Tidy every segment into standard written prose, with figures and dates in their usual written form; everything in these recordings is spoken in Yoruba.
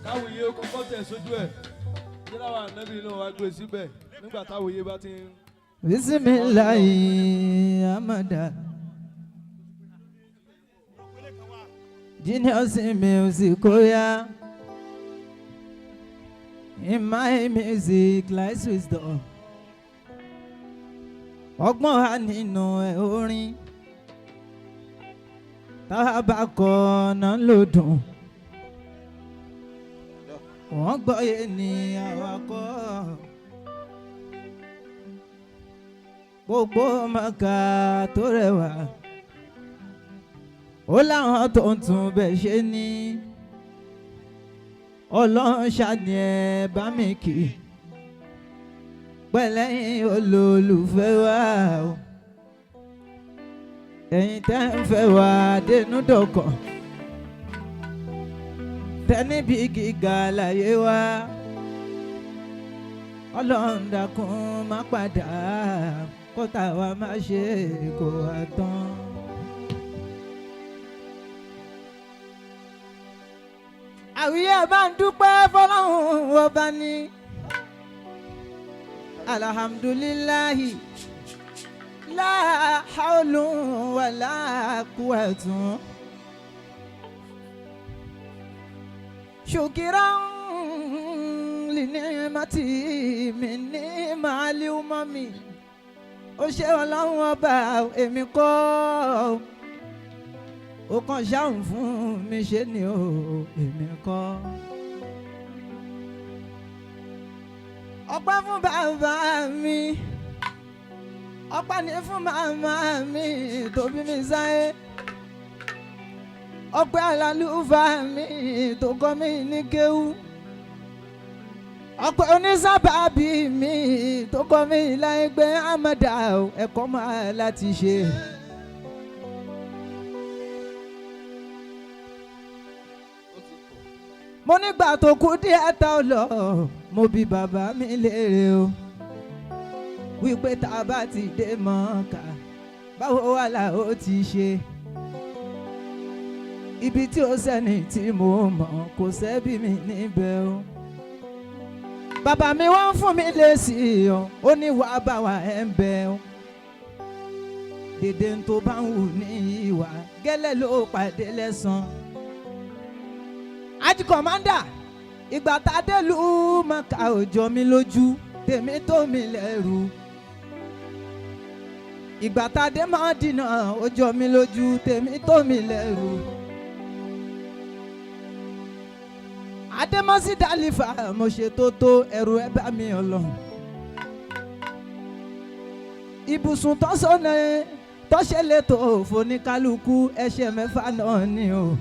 táwòye kọ́kọ́ tẹ̀ sójú ẹ̀ yíyá wa ànábì náà wá gbé síbẹ̀ nígbà táwòye bá ti ń. Bismillahi amada. Genius music, oh yeah. In my music lies wisdom. Ọgbọ́n wà nínú orin. Tá a bá kọ ọ̀nà lòdùn. Wọ́n gbọ́ yé ni àwakọ̀. Gbogbo màkà tó rẹwà. Ó láwọn tó ń tún bẹ̀ ṣe ní. Ọlọ́run ṣàní ẹ̀ bá mi kì í. Pẹ̀lẹ́yìn olólùfẹ́ wa o. Ẹ̀yin tẹ́ ń fẹ́ wa dénú dọ̀kọ̀. Tẹ́ni bí gíga láyé wa. Ọlọ́run dákun má padà kó tàwa má ṣe kó wá tán. Àwíyé bá ń dúpẹ́ fọlọ́run ọba ni. Alhamdulillahi la hawlu wala quwwatu. Shukran li ni'mati min ni'mali umami. Ó ṣe ọlọ́run ọba èmi kọ́. Ó kàn ṣáhùn fún mi ṣe ni ó èmi kọ́. Ọpẹ́ fún bàbá mi, ọpẹ́ ní fún màmá mi tó bí mi sáyé. Ọpẹ́ alálùfáà mi tó kọ́ mi ní kéwú. Ọpẹ́ onísábàbí mi tó kọ́ mi láyé pé àmàdà ẹ̀kọ́ máa láti ṣe. Mo nígbà tó kú díẹ̀ tá ò lọ, mo bi bàbá mi léèrè o, wípé tá a bá ti dé Mọ́kà, báwo wà là ó ti ṣe. Ibi tí ó sẹ́ni tí mo mọ̀ kò sẹ́bí mi níbẹ̀ o. Bàbá mi wọ́n fún mi lésì o, ó ní wàá bá wa ẹ̀ ń bẹ o. Dèdè tó bá ń wù ní ìwà gẹ́lẹ́ ló pàdé lẹ́san. Ají kọ̀mándà, ìgbà tá a dé lù Mọ́kà ò jọ mi lójú, tèmi tó mi lẹ́rù. Ìgbà tá a dé Mọ́dínà ó jọ mi lójú, tèmi tó mi lẹ́rù. Adémọ́sí Dálífà mo ṣe tó ẹrù ẹ bá mi Ọlọ́run. Ibùsùn tọ́sọ̀nà tọ́ṣẹ́ lẹ́tọ̀ fóníkálukú ẹ̀ṣẹ̀ mẹ́fà náà ni o.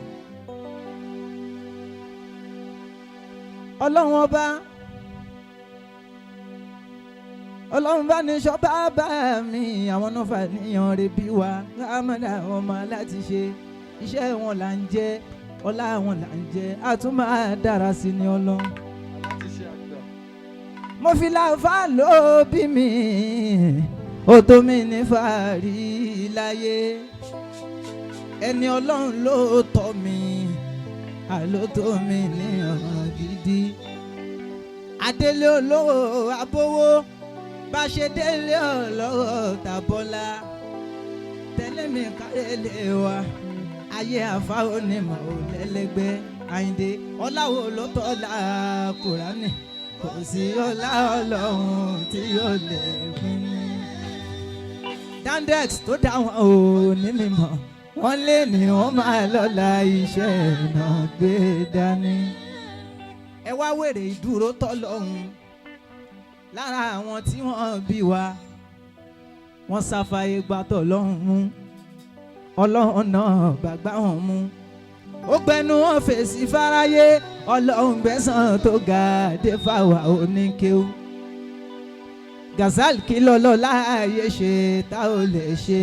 Ọlọ́run ọba, Ọlọ́run bá ní sọ bàbá mi, àwọn náà fà níyàn rẹ̀ bí wa. Rámọ́dà ọmọ láti ṣe iṣẹ́ wọn là ń jẹ́, ọlá wọn là ń jẹ́, a tún máa dára sí ni Ọlọ́run. Mo fi láǹfà ló bí mi, ó tó mi ní fàárí láyé. Ẹni Ọlọ́run ló tọ́ mi, àló tó mi ní ọ̀rọ̀ gidi. Adélé olówó abówó, bá ṣe délé ọlọ́rọ̀ tàbọ́lá. Tẹ́lẹ̀ mi kárẹ́lẹ̀ wa, ayé àfa onímọ̀ ò lẹ́lẹ́gbẹ́. Àyìndé ọláwo ló tọ́lá Kùránì, kò sí ọlá Ọlọ́run tí yóò lè pín ní. Dandex tó dá wọn ò ní mímọ̀, wọ́n lé ní wọ́n máa lọ́la iṣẹ́ náà gbé dání. Ẹ wá wèrè ìdúró tọ́lọ́hún lára àwọn tí wọ́n bí wa, wọ́n ṣàfàyè gbà tọ́lọ́hún mú, Ọlọ́run náà gbàgbá wọn mú. Ó gbẹnu wọn fèsì fáráyé, Ọlọ́run gbẹ̀san tó ga dé fáwa oníkéwú. Gazal kí lọ́lọ́ láàyè ṣe tá ò lè ṣe.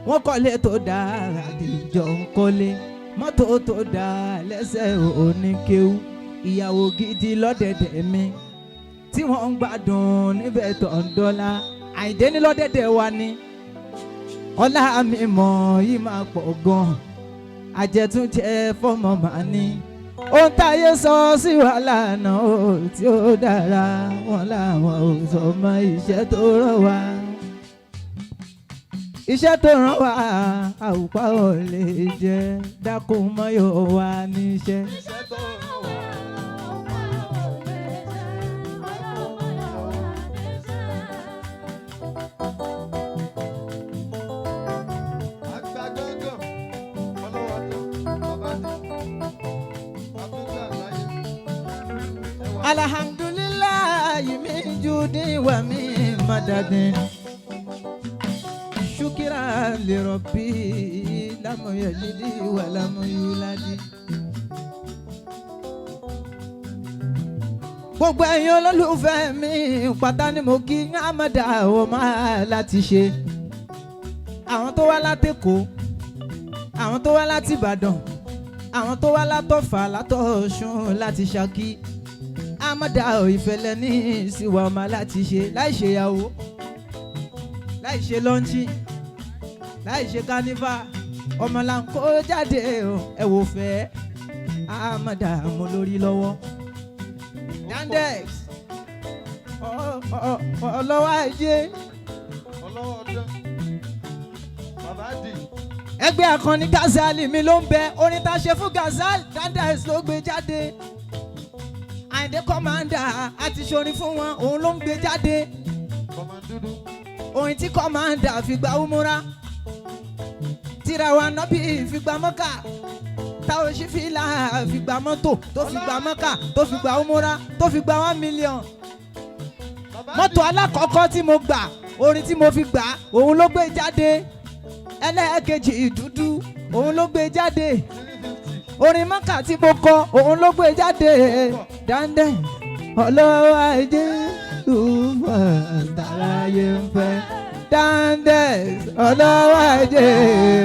Wọ́n kọ́lé tó dára dìjọ ń kọ́lé, mọ́tò tó dáa lẹ́sẹ̀ oníkéwú. Ìyàwó gidi lọ́dẹ̀dẹ̀ mi tí wọ́n ń gbádùn níbẹ̀ tó ń dọ́là. Àyìndé ní lọ́dẹ̀dẹ̀ wa ni ọlá mi mọ̀ yìí máa pọ̀ gan. Àjẹtúnjẹ fọ́mọ màá ní ohun táyé sọ sí wa lánàá ó tí ó dára wọn làwọn ò sọ mọ́ iṣẹ́ tó rán wa. Iṣẹ́ tó rán wa àwùpá ò lè jẹ dákun mọ́ yóò wá níṣẹ́. Alhamdulillahi min judi wa min madadin. Shukran li rabbi lam yalidi wa lam yuladi. Gbogbo ẹ̀yin olólùfẹ́ mi pátá ni mo kí Amada ó máa láti ṣe. Àwọn tó wá láti Èkó, àwọn tó wá láti Ìbàdàn, àwọn tó wá látọ̀fà látọ̀ṣun láti Ṣakí. Amada ò ìfẹ́lẹ́ ní ìsìwà ọmọ láti ṣe láì ṣe ìyàwó, láì ṣe lọ́ńchì, láì ṣe kánífà, ọmọ là ń kó jáde ẹ wò fẹ́. Amada mo lórí lọ́wọ́. Dandex ọlọ́wọ́ ajé ọlọ́wọ́ ọdún bàbá dì. Ẹgbẹ́ akọni Gazali mi ló ń bẹ orin tá a ṣe fún Gazali Dandex ló gbé jáde. Àyìndé kọ́mándà àti ṣorin fún wọn òun ló ń gbé jáde. Kọ́mándúdú. Orin tí kọ́mándà fi gba umura, tìràwọ̀ ànábì fi gba mọ́kà, táwọn ṣí fìlà fi gba mọ́tò tó fi gba mọ́kà tó fi gba umura tó fi gba 1 million. Mọ́tò alákọ̀ọ́kọ́ tí mo gbà orin tí mo fi gbà òun ló gbé jáde. Ẹlẹ́ẹ̀kejì dúdú òun ló gbé jáde. Orin mọ́kà tí mo kọ òun ló gbé jáde. Dandex ọlọ́wọ́ ajé lùfọ̀ tàráyé ń fẹ́. Dandex ọlọ́wọ́ ajé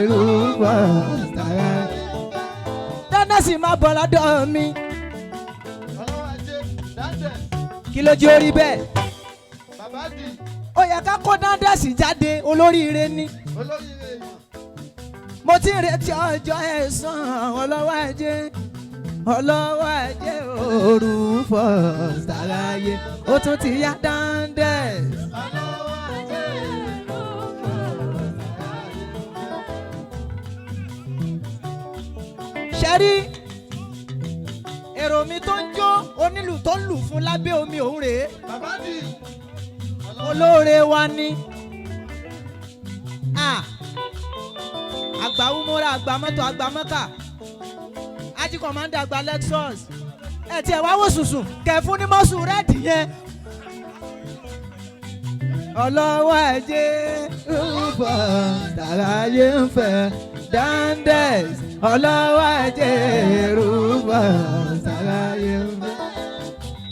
lùfọ̀ tàráyé. Dandex máa bọ̀ lọ́dọ̀ mi. ọlọ́wọ́ ajé Dandex. Kí ló jẹ́ orí bẹ́ẹ̀? bàbá dì. Ó yẹ ká kó Dandex jáde olóríire ni. olóríire èèyàn. Mo ti ń retí ọjọ́ ẹ̀san ọlọ́wọ́ ajé ọlọ́wọ́ ajé Rufus tàráyé ó tún ti yá Dandex. Ṣẹ́rí èrò mi tó ń jó onílù tó ń lù fún lábẹ́ omi òun rèé. bàbá dì. Olóore wa ni. Àgbà umura, àgbà mọ́tò, àgbà mọ́kà, ají kọ̀mándà, àgbà Lexus. Ẹ tiẹ̀ wá wò sùsùn kẹ̀ fún ní mọ́sù rẹ́ẹ̀dì yẹn. Ọlọ́wọ́ ajé Rufus tàráyé ń fẹ́. Dandex ọlọ́wọ́ ajé Rufus tàráyé ń fẹ́.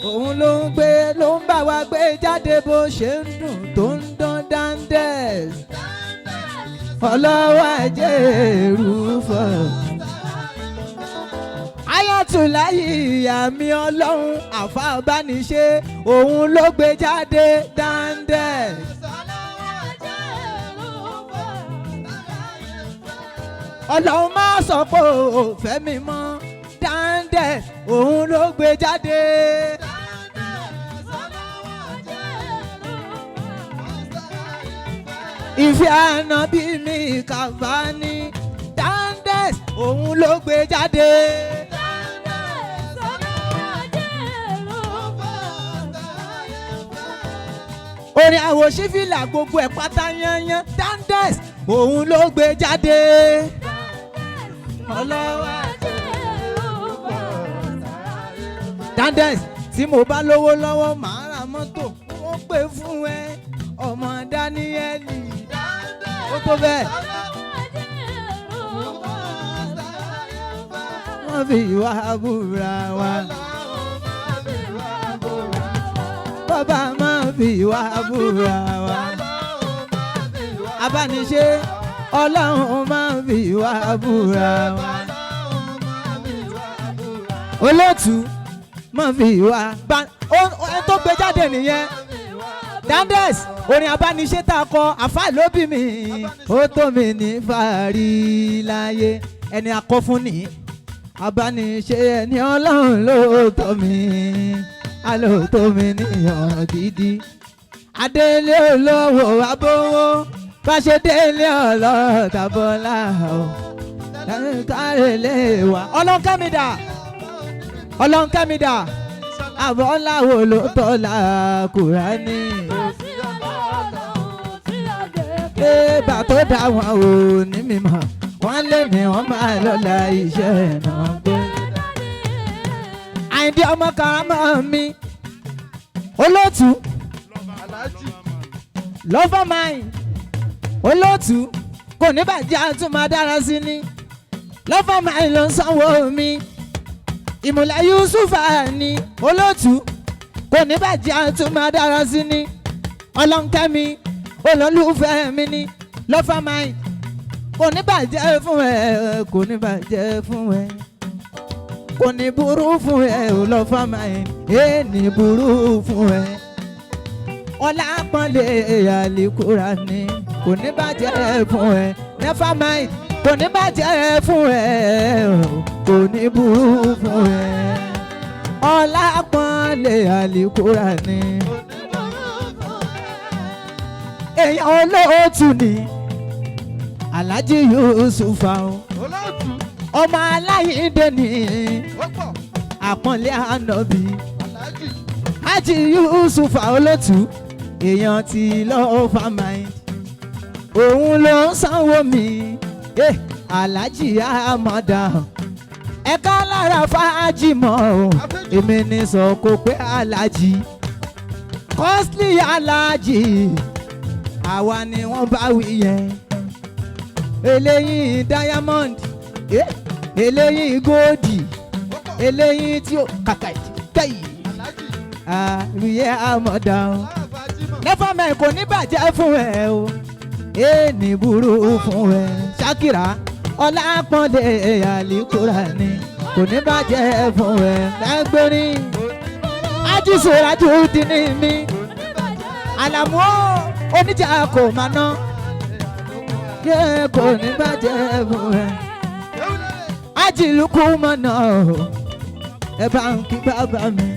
Òun ló ń gbé ló ń bá wa gbé jáde bó ṣe ń dùn tó ń dán Dandex. Ọlọ́wọ́ ajé Rufus. Ayatulayi àmì ọlọ́run àfàbániṣe òun ló gbé jáde Dandex. Ọlọ́run máa sọ pé ò fẹ́ mi mọ́ Dandex òun ló gbé jáde. Ìfẹ́ ànábì mi Kàfání Dandex òun ló gbé jáde. Orin àwòṣífìlà gbogbo ẹ̀ pátá yányán Dandex òun ló gbé jáde. Ọlọ́wọ́ Dandex tí mo bá lówó lọ́wọ́ màá ra mọ́tò ó pè fún ẹ ọmọ Dáníẹ́lì ó tó bẹ́ẹ̀. Wọ́n fi ìwà búra wa. Bàbá máa fi ìwà búra wa. Abániṣe Ọlọ́run máa fi ìwà búra wa. Olóòtú máa fi ìwà ẹ tó gbé jáde nìyẹn. Dandex orin abániṣe tá a kọ àfáà ló bí mi ó tó mi ní fàárí láyé ẹni akọ fún ni abániṣe ẹni ọlọ́run ló tọ́ mi alóòótọ́ mi níyàn gidi adélé olówó abówó fàṣẹ délé ọlọ́rọ̀ tàbọ́lá o kárẹ̀lẹ̀ wá ọlọ́nkẹ́mídà àbọ̀láwo ló tọ́lá Kùránì. Bébà tó dá wọn ò ní mímọ̀ wọ́n lé ní wọ́n máa lọ́la iṣẹ́ náà gbé. Àyìndé ọmọ Karamọ́ mi olóòtú lọ́fọ̀ máì olóòtú kò ní bàjẹ́ àtún máa dára sí ni lọ́fọ̀ máì ló ń sanwó mi ìmùlẹ̀ Yusufa ni olóòtú kò ní bàjẹ́ àtún máa dára sí ni ọlọ́nkẹ́mi olólùfẹ́ mi ni lọ́fọ̀ máì kò ní bàjẹ́ fún ẹ kò ní bàjẹ́ fún ẹ kò ní burú fún ẹ lọ́fọ̀ máì ní burú fún ẹ ọlápọ̀nlé àlìkúra ni kò ní bàjẹ́ fún ẹ never mind kò ní bàjẹ́ fún ẹ kò ní burú fún ẹ ọlápọ̀nlé àlìkúra ni èèyàn olóòtú ni Alhaji Yusufa ọmọ aláyíǹde ni àpọ́nlé ànábì Alhaji Yusufa olóòtú èèyàn ti Lover Mind òun ló ń sanwó mi Alhaji Amada ẹ̀ka lára fàájì mọ́ o èmi ní sọ kó pé Alhaji Costly Alhaji àwa ni wọ́n bá wí yẹn eléyìí diamond eléyìí gold eléyìí tí ó kàkà kẹ́yì àríyé Amada o Lover Mind kò ní bàjẹ́ fún ẹ o ní burú fún ẹ Shakira ọlápọ̀nlé àlìkúra ni kò ní bàjẹ́ fún ẹ lágbérin ajísòrájú dín ní mi àlàmú oníjà kò máa ná kò ní bàjẹ́ fún ẹ ajílùkù mọ̀nà ẹ bá ń kí bàbá mi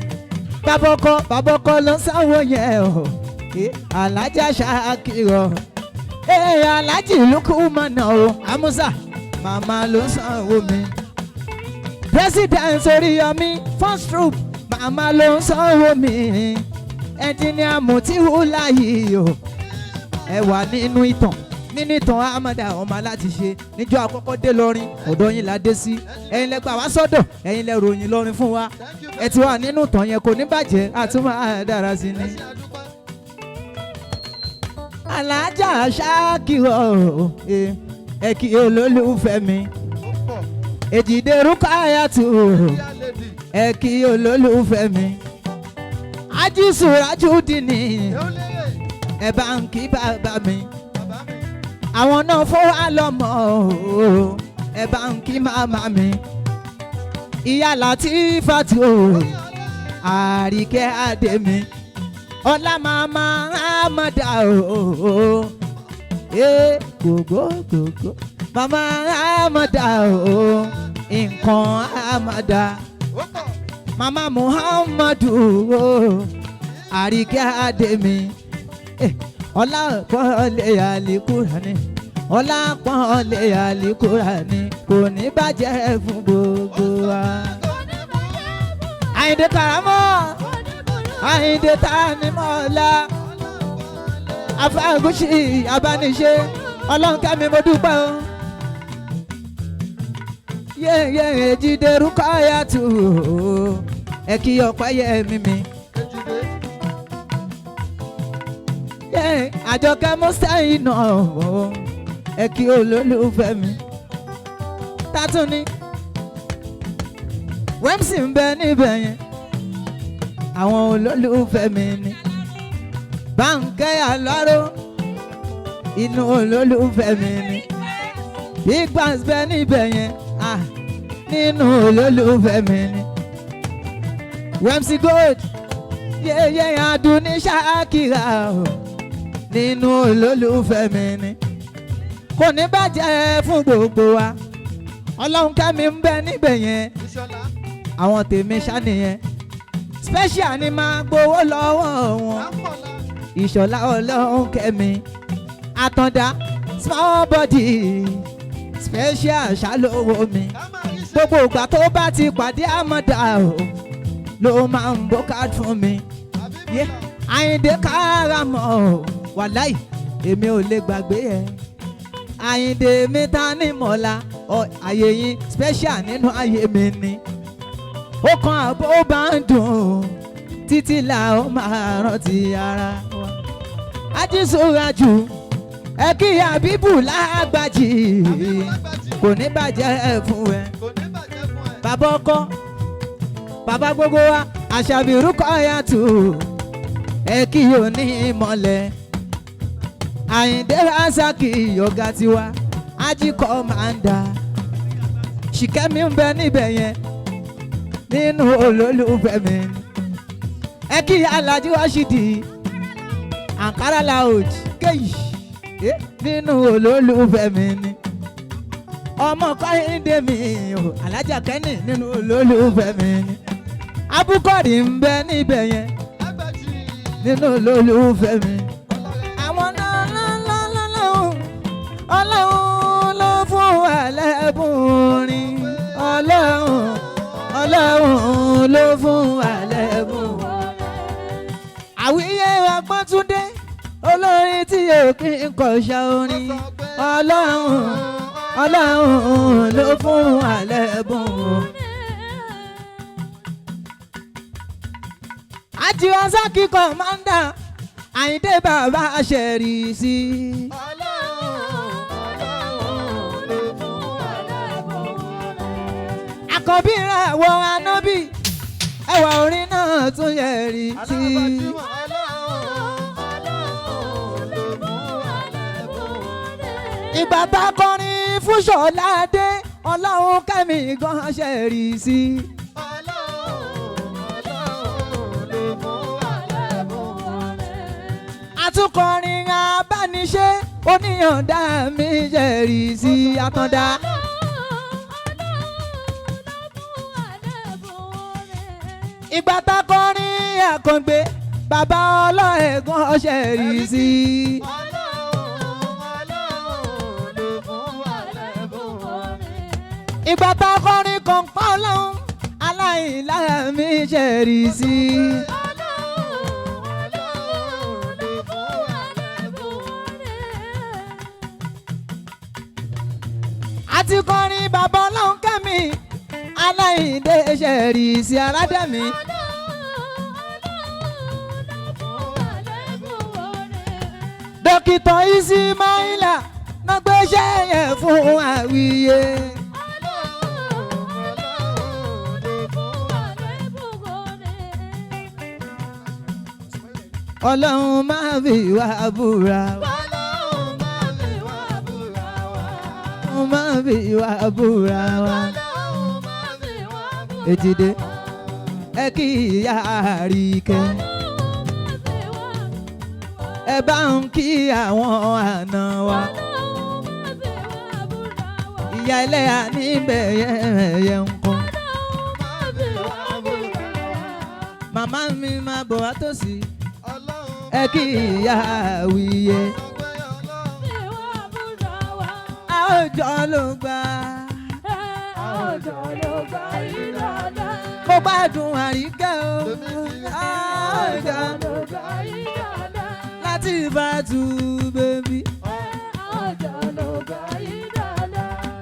bàbá ọkọ ló ń sanwó yẹn o Alájà Shakira Alhaji Lukumana o Amusa màmá ló ń sanwó mi President Oríyọmí first troop màmá ló ń sanwó mi Engineer Mutiulayi o ẹ wà nínú ìtàn Amada ọmọ aláti ṣe níjọ́ àkọ́kọ́ dé lọ́rin ọ̀dọ̀ yín la dé sí ẹ̀yin lẹ gbà wá sọ́dọ̀ ẹ̀yin lẹ ròyìn lọ́rin fún wa ẹ ti wà nínú ìtàn yẹn kò ní bàjẹ́ àtúmọ̀ dára sí ni. Alájà Shakira ẹ kí olólùfẹ́ mi Èjìdé Rukayatu ẹ kí olólùfẹ́ mi Ajísòrájú dìní ẹ bá ń kí bàbá mi àwọn náà fún wa lọ́mọ ẹ bá ń kí màmá mi Ìyá Latifatu Àríkẹ́ Adémi ọlá màmá Amada gògó màmá Amada nǹkan Amada màmá Muhammadu Àríkẹ́ Adémi ọlápọ̀nlé àlìkúránì ọlápọ̀nlé àlìkúránì kò ní bàjẹ́ fún gbogbo wa. Àyìndé Karamọ́ Àyìndé Tanimọ́lá Afágúnṣì abániṣe ọlọ́nkẹ́mi mo dúpẹ́ o. Yéyé Èjìdé Rukayatu ẹ kí ọpẹ́ yẹ mímí. Àjọkẹ́ Mọ́sẹ́yìn náà ẹ kí olólùfẹ́ mi. Tátún ni Wẹ́msì ń bẹ níbẹ̀ yẹn àwọn olólùfẹ́ mi ni. Báńkẹ́ Aláró inú olólùfẹ́ mi ni. Big Banks bẹ níbẹ̀ yẹn nínú olólùfẹ́ mi ni. Wẹ́msì Gold yéyé Adúní Shakira nínú olólùfẹ́ mi ni. Kò ní bàjẹ́ fún gbogbo wa ọlọ́run kẹ́mi ń bẹ níbẹ̀ yẹn àwọn tèmi ṣàníyẹn special ni máa gbowó lọ́wọ́ wọn ìṣọ̀lá ọlọ́run kẹ́mi àtàndá small body special ṣàlówó mi gbogbo ìgbà tó bá ti pàdé àmọ́dá o ló máa ń bó káàdì fún mi Àyìndé Kárámọ̀ wàláì èmi ò lè gbàgbé ẹ Àyìndé mi ta ní mọ̀lá àyè yín special nínú ayé mi ni ó kan àbó bá ń dùn títí là ó máa rántí ara wa ajísúrajù ẹ kí Àbíbù Lágbàjì kò ní bàjẹ́ fún ẹ bàbá ọkọ bàbá gbogbo wa Àṣàbí Rúkọ̀yàtù ẹ kí òní ìmọ̀lẹ̀ Àyìndé Rasaki ọ̀gá tiwa ají kọ́mándà Ṣìkẹ́mi ń bẹ níbẹ̀ yẹn nínú olólùfẹ́ mi ẹ kí Alhaji Washidi Ankara Lounge kéyì nínú olólùfẹ́ mi ni ọmọ Kẹ́hìndé mi Alájà Kẹ́ni nínú olólùfẹ́ mi ni Abúkọ̀rí ń bẹ níbẹ̀ yẹn nínú olólùfẹ́ mi àwọn náà Ọlọ́run ló fún wa lẹ́bùn orin Ọlọ́run ló fún wa lẹ́bùn Àwíyé Ọgbọ́ntúndé olórin tí yóò kí n kọ̀ṣà orin Ọlọ́run ló fún wa lẹ́bùn. Àjí Rasaki kọ́mándà Àyìndé bàbá ṣẹ̀rì sí. Àkọ́bí rẹ̀ wọ Ànábì ẹwà orin náà tún yẹ̀rì sí. Ìgbà tá a kọrin fún Ṣọládé Ọlọ́run kẹ́mi gan ṣẹ̀rì sí. Àtúnkọrin abániṣe oníyànda mi ṣẹ̀rì sí Àtàndá. Ìgbà tá a kọrin Àkàngbé bàbá ọlọ́ẹ̀gbọ́n ṣẹ̀rì sí. Ìgbà tá a kọrin kọ̀ǹpá Ọlọ́run aláìlára mi ṣẹ̀rì sí. Àti kọrin bàbá Ọlọ́run kẹ́mi Aláìndé ṣẹ̀rì sí Aládẹ́mi. Dókítà Ismaila náà gbéṣẹ́ yẹn fún Àwíyé. Ọlọ́run máa fi wá búra wá. Ọlọ́run máa fi wá búra wá. Èjìdé ẹ kí ìyá Àríkẹ́. Ẹ bá ń kí àwọn àna wa. Ìyá ẹlẹ́yà níbẹ̀ yẹn ń kọ́. Màmá mi máa bọ̀ wá tòsí. Ẹ kí ìyá Àwíyé. Àwùjọ ló gbà. Mo gbádùn Àríkẹ́ o. Àwùjọ ló gbà. Láti Ìbàdàn bèbí.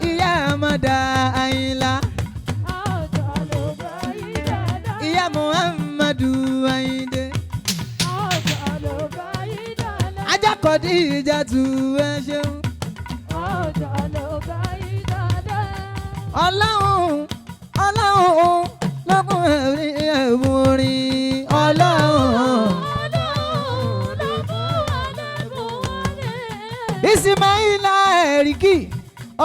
Ìyá Àmọ̀dá Àyìnlá. Ìyá Muhammadu Àyìndé. Ajakọ̀dí Ìjàtù ẹ ṣeun. Ọlọ́run lọ́kùn ẹ̀bùn orin Ọlọ́run. Ismaila Ẹ̀ríkì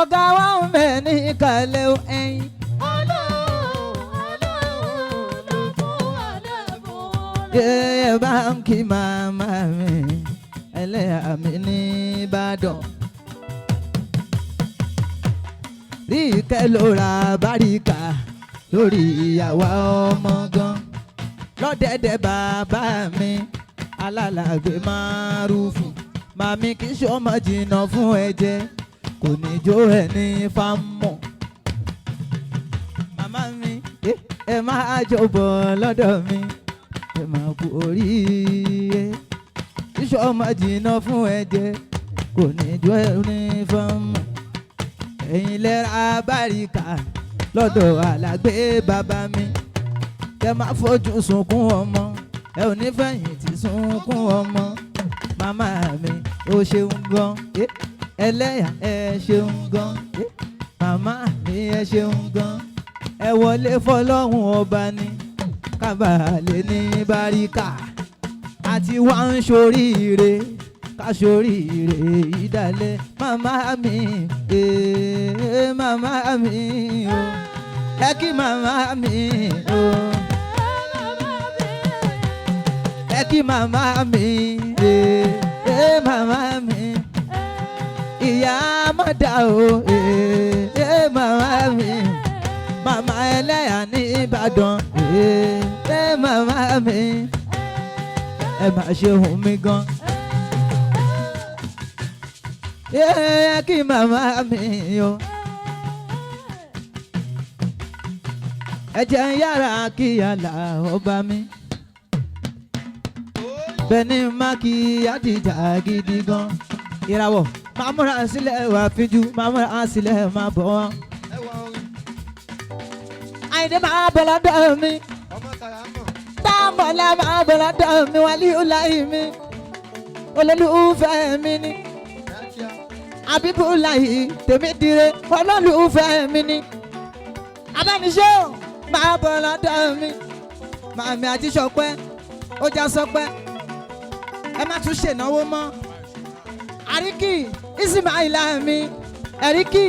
ọ̀gá wa ń bẹ ní ìkàlẹ̀ ẹ̀yìn. Yẹ́yẹ́ báńkì màmá mi ẹlẹ́yà mi ní Ìbàdàn. rí ìkẹ́ ló ra báríkà lórí ìyàwó ọmọ gan lọ́dẹ̀dẹ̀ bàbá mi alálàgbé márùfù màmí kì í ṣe ọmọ jìnnà fún ẹ̀jẹ̀ kò ní jó ẹ ní fámọ́ màmá mi ẹ máa jọ̀bọ̀ lọ́dọ̀ mi ẹ máa kú oríire kì í ṣe ọmọ jìnnà fún ẹ̀jẹ̀ kò ní jó ẹ ní fámọ́ ẹ̀yin lẹ́ra báríkà lọ́dọ̀ alàgbé bàbá mi kẹ máa fojú sunkún ọmọ ẹ ò ní fẹ̀yìntì sunkún ọmọ màmá mi ó ṣeun gan ẹlẹ́yà ẹ ṣeun gan màmá mi ẹ ṣeun gan ẹ wọlé fọlọ́hún ọba ni kábàlẹ̀ ní báríkà àti wá ń ṣoríire ká ṣoríire ìdálẹ̀ màmá mi màmá mi o ẹ kí màmá mi o ẹ kí màmá mi màmá mi ìyá mọ́dà o màmá mi màmá ẹlẹ́yà ní Ìbàdàn màmá mi ẹ má ṣe hùn mí gan ẹ kí màmá mi o ẹ jẹ́ n yára kí yàrá ọba mi bẹ́ẹ̀ni má kí àdìjà gidi gan ìràwọ̀ máa múra sílẹ̀ wà fíjú máa múra sílẹ̀ máa bọ̀ wọ́n. Àyìndé máa bọ̀ lọ́dọ̀ mi Dámọ̀lá máa bọ̀ lọ́dọ̀ mi Wàlíùláì mi olólùfẹ́ mi ni Àbíbúláì tèmi dire olólùfẹ́ mi ni abániṣó máa bọ̀ lọ́dọ̀ mi màmí àti Ṣọpẹ́ ó já Ṣọpẹ́ ẹ má tún ṣènáwó mọ́ àríkì Ismaila mi ẹ̀ríkì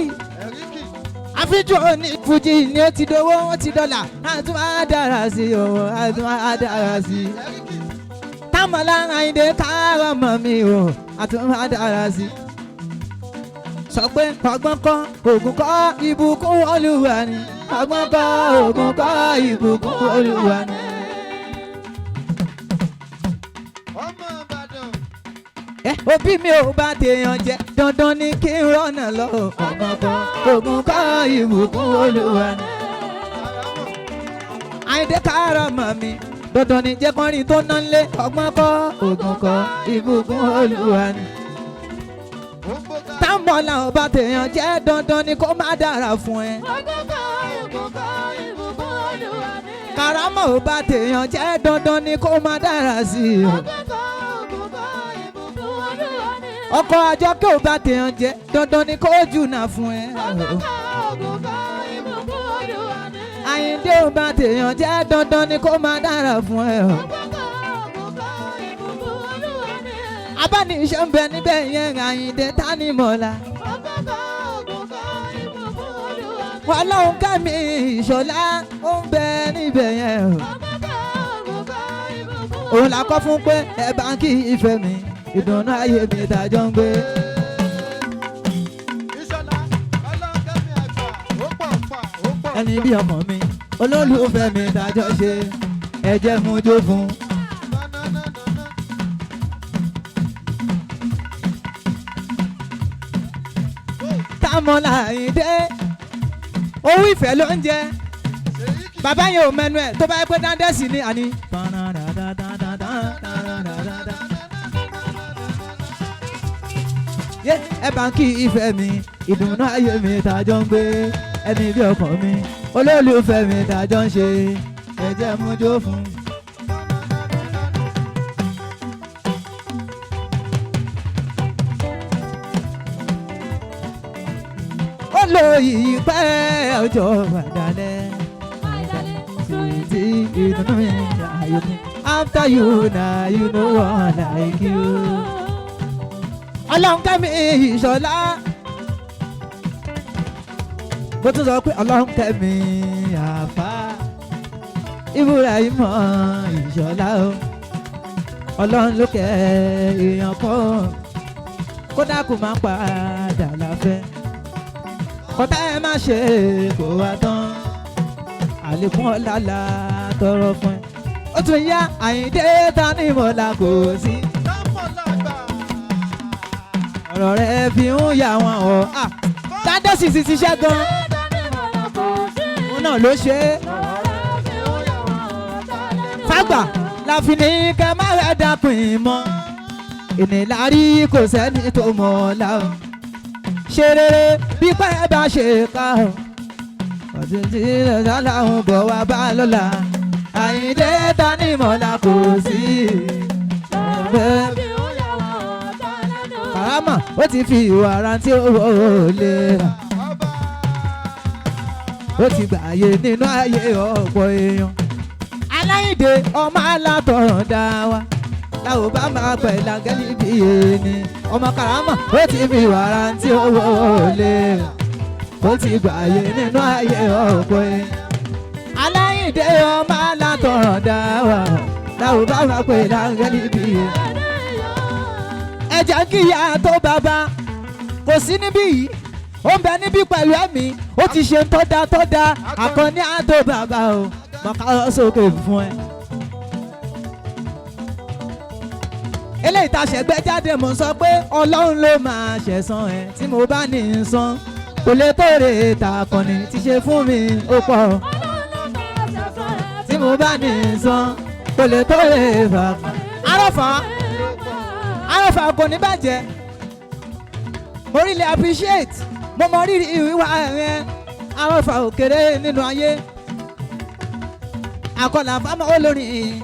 àfijọ́ ní fújì ni ó ti dowó ó ti dọ́là àtún á dára sí owó àtún á dára sí Dámọ̀lá Àyìndé káàrọ̀ mọ́ mi o àtún á dára sí sọ pé ọgbọ́n kọ́ ògùn kọ́ ìbùkún Olúwa ni ọgbọ́n kọ́ ògùn kọ́ ìbùkún Olúwa ni. Òbí mi ò bá tèèyàn jẹ dandan ni kí n rọ́nà lọ ọgbọ́n kọ́ ògùn kọ́ ìbùkún Olúwa ni. Àyìndé káàrọ̀ mọ́ mi dandan ni jẹ́ kọ́rin tó ná lé ọgbọ́n kọ́ ògùn kọ́ ìbùkún Olúwa ni. Dámọ̀lá ò bá tèèyàn jẹ́ dandan ni kó má dára fún ẹ. Kàrámọ̀ ò bá tèèyàn jẹ́ dandan ni kó má dára sí i. Ọkọ Àjọkẹ́ ò bá tèèyàn jẹ́ dandan ni kó jùnà fún ẹ. Àyìndé ò bá tèèyàn jẹ́ dandan ni kó má dára fún ẹ. Abániṣe ń bẹ níbẹ̀ yẹn Àyìndé Tánímọ̀lá. Ọlọ́run Kẹ́mi Ìṣọ̀lá ó ń bẹ níbẹ̀ yẹn. Òun là kọ́ fún pé ẹ bá ń kí ìfẹ́ mi ìdùnnú ayé mi tàjọ́ ń gbé. Ẹni bí ọmọ mi olólùfẹ́ mi tàjọ́ ṣe ẹ jẹ́ mú jó fún. Dámọ̀lá Àyìndé owó ìfẹ́ ló ń jẹ bàbá yẹn ò mẹ́nu ẹ̀ tó bá yẹ pé dáńdẹ́sì ni àní. Ẹ bá ń kí ìfẹ́ mi ìdùnnú ayé mi tàjọ́ ń gbé ẹni bí ọkàn mi olólùfẹ́ mi tàjọ́ ń ṣe ẹ jẹ́ mú jó fún. Olóyè pẹ́ ọjọ́ àdálẹ́ sweetie ìdùnnú mi ayé mi after you na you know one like you. Ọlọ́run Kẹ́mi Ìṣọ̀lá bó tún sọ pé Ọlọ́run Kẹ́mi àfá Ibrahim Ìṣọ̀lá o Ọlọ́run ló kẹ́ èèyàn kan kódà kò máa padà láfẹ́ kọ́tà ẹ má ṣe kó wá tán àlékún ọ̀làlà tọrọ fún ẹ. ó tún yá Àyìndé ta ní ìmọ̀lá kò sí. ọ̀rọ̀ rẹ̀ fi ń yà wọ́n ọ̀ Tádọ́sì sì ti ṣẹ́ gan. òun náà ló ṣe é. fágbà la fi ní kẹ́ má rẹ̀ dákun ìmọ̀ ìnìlárí kò sẹ́ni tó mọ̀ ọ́ láwọn ṣe rere bí pẹ́ bá ṣe ká o ọ̀sìn tí lọ́sà làwọn bọ̀ wá bá lọ́la Àyìndé ta ní ìmọ̀lá kò sí. Karama ó ti fi ìwà ara tí ó wò ó lè rà ó ti gbààyè nínú ayé ọ̀pọ̀ èèyàn. Aláìndé ọmọ alátọ̀rọ̀ dá wa láwo bá máa pẹ̀ lágẹ́lì bí ẹni ọmọ Karama ó ti fi ìwà ara tí ó wò ó lè rà ó ti gbààyè nínú ayé ọ̀pọ̀ èèyàn. Aláìndé ọmọ alátọ̀rọ̀ dá wa láwo bá máa pẹ̀ lágẹ́lì bí ẹni. Ẹ jẹ́ kí ìyá tó bàbá kò sí níbí yìí ó ń bẹ níbí pẹ̀lú ẹ̀mí ó ti ṣe tọ́da Àkànní àtó bàbá o mọ̀ká lọ sókè fún ẹ. eléyìí tá a ṣẹ̀gbẹ́ jáde mo sọ pé Ọlọ́run ló máa ṣẹ̀san ẹ tí mo bá ní í san kò lè tóore ta Àkànní ti ṣe fún mi ó pọ̀ tí mo bá ní í san kò lè tóore bàbá. Arọ́fà kò ní bàjẹ́ mo really appreciate mo mọ rírì ìwíwá rẹ Arọ́fà òkèrè nínú ayé àkọlà fámọ́ olórin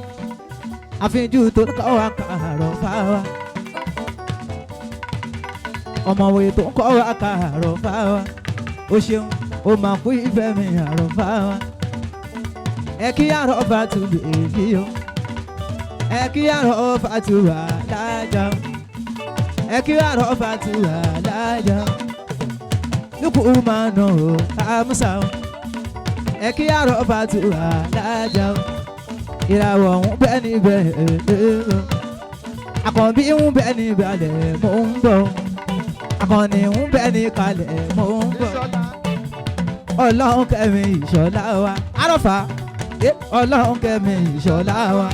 àfijù tó kọ́ wa kàrọ̀ fáwa ọmọwé tó kọ́ wa kàrọ̀ fáwa ó ṣeun ó máa kú ìfẹ́ mi àrọ̀ fáwa ẹ kí Arọ́fà tún bèbí o ẹ kí Arọ́fà tún wà lájà ẹ kí Arọ́fà tún wà lájà lukú máa nà ó àmúṣà ẹ kí Arọ́fà tún wà lájà ìràwọ̀ ń bẹ níbẹ̀ Àkànbí ń bẹ níbẹ̀ mò ń bọ̀ Àkànní ń bẹ níkàlẹ̀ mò ń bọ̀ Ọlọ́run kẹ́mi Ìṣọ̀lá wa Arọ́fà Ọlọ́run kẹ́mi Ìṣọ̀lá wa